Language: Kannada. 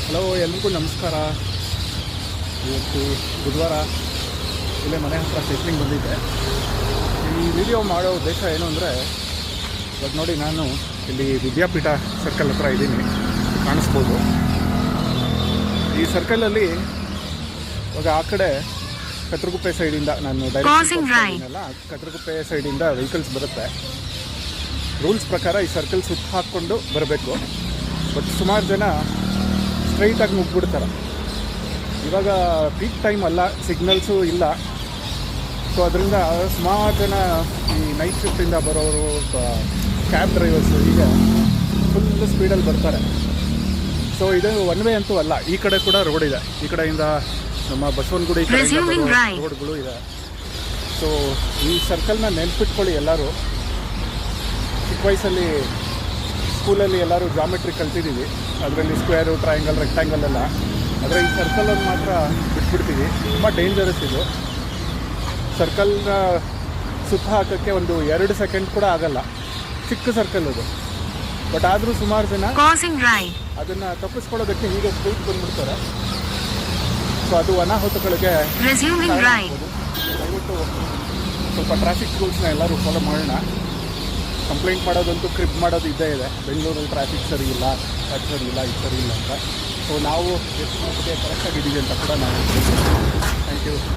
ಹಲೋ, ಎಲ್ರಿಗೂ ನಮಸ್ಕಾರ. ಇವತ್ತು ಬುಧವಾರ ಇಲ್ಲೇ ಮನೆ ಹತ್ರ ಸೈಕ್ಲಿಂಗ್ ಬಂದಿದ್ದೆ. ಈ ವಿಡಿಯೋ ಮಾಡೋ ಉದ್ದೇಶ ಏನು ಅಂದರೆ, ಇವಾಗ ನೋಡಿ ನಾನು ಇಲ್ಲಿ ವಿದ್ಯಾಪೀಠ ಸರ್ಕಲ್ ಹತ್ರ ಇದ್ದೀನಿ, ಕಾಣಿಸ್ಬೋದು. ಈ ಸರ್ಕಲಲ್ಲಿ ಇವಾಗ ಆ ಕಡೆ ಕತ್ರಗುಪ್ಪೆ ಸೈಡಿಂದ ನಾನು ಡೈರೆಕ್ಟ್ ಕತ್ರಗುಪ್ಪೆ ಸೈಡಿಂದ ವೆಹಿಕಲ್ಸ್ ಬರುತ್ತೆ. ರೂಲ್ಸ್ ಪ್ರಕಾರ ಈ ಸರ್ಕಲ್ ಸುತ್ತ ಹಾಕ್ಕೊಂಡು ಬರಬೇಕು. ಬಟ್ ಸುಮಾರು ಜನ ಸ್ಟ್ರೈಟಾಗಿ ಮುಗ್ಬಿಡ್ತಾರೆ. ಇವಾಗ ಪೀಕ್ ಟೈಮ್ ಅಲ್ಲ, ಸಿಗ್ನಲ್ಸು ಇಲ್ಲ. ಸೊ ಅದರಿಂದ ಸುಮಾರು ಜನ ಈ ನೈಟ್ ಶಿಫ್ಟಿಂದ ಬರೋರು, ಕ್ಯಾಬ್ ಡ್ರೈವರ್ಸು ಹೀಗೆ ಫುಲ್ ಸ್ಪೀಡಲ್ಲಿ ಬರ್ತಾರೆ. ಸೊ ಇದು ಒನ್ ವೇ ಅಂತೂ ಅಲ್ಲ, ಈ ಕಡೆ ಕೂಡ ರೋಡ್ ಇದೆ. ಈ ಕಡೆಯಿಂದ ನಮ್ಮ ಬಸವನಗುಡಿ ರೋಡ್ಗಳು ಇದೆ. ಸೊ ಈ ಸರ್ಕಲ್ನ ನೆನ್ಪಿಟ್ಕೊಳ್ಳಿ ಎಲ್ಲರೂ. ಚಿಕ್ಕ ವಯಸ್ಸಲ್ಲಿ ಸ್ಕೂಲಲ್ಲಿ ಎಲ್ಲರೂ ಜಾಮೆಟ್ರಿ ಕಲ್ತಿದ್ದೀವಿ, ಅದರಲ್ಲಿ ಸ್ಕ್ವೇರು, ಟ್ರಯಾಂಗಲ್, ರೆಕ್ಟ್ಯಾಂಗಲ್ ಎಲ್ಲ. ಆದರೆ ಈ ಸರ್ಕಲನ್ನು ಮಾತ್ರ ಬಿಟ್ಬಿಡ್ತೀವಿ. ತುಂಬ ಡೇಂಜರಸ್ ಇದು. ಸರ್ಕಲ್ನ ಸುತ್ತ ಹಾಕೋಕ್ಕೆ ಒಂದು 2 ಸೆಕೆಂಡ್ ಕೂಡ ಆಗಲ್ಲ. ಚಿಕ್ಕ ಸರ್ಕಲ್ ಅದು. ಬಟ್ ಆದರೂ ಸುಮಾರು ಜನ ಅದನ್ನು ತಪ್ಪಿಸ್ಕೊಳ್ಳೋದಕ್ಕೆ ಹೀಗೆ ಸ್ಪೀಡ್ ಬಂದ್ಬಿಡ್ತಾರೆ. ಸೊ ಅದು ಅನಾಹುತಗಳಿಗೆ ದಯವಿಟ್ಟು ಸ್ವಲ್ಪ ಟ್ರಾಫಿಕ್ ರೂಲ್ಸ್ನ ಎಲ್ಲರೂ ಫಾಲೋ ಮಾಡೋಣ. ಕಂಪ್ಲೇಂಟ್ ಮಾಡೋದಂತೂ ಕ್ರಿಬ್ ಮಾಡೋದು ಇದ್ದೇ ಇದೆ. ಬೆಂಗಳೂರಲ್ಲಿ ಟ್ರಾಫಿಕ್ ಸರಿ ಇಲ್ಲ, ಅದು ಸರಿ ಇಲ್ಲ, ಇದು ಸರಿ ಇಲ್ಲ ಅಂತ. ಸೊ ನಾವು ಎಷ್ಟು ಮಟ್ಟಿಗೆ ಕರೆಕ್ಟಾಗಿದ್ದೀವಿ ಅಂತ ಕೂಡ ನಾವು ಥ್ಯಾಂಕ್ ಯು.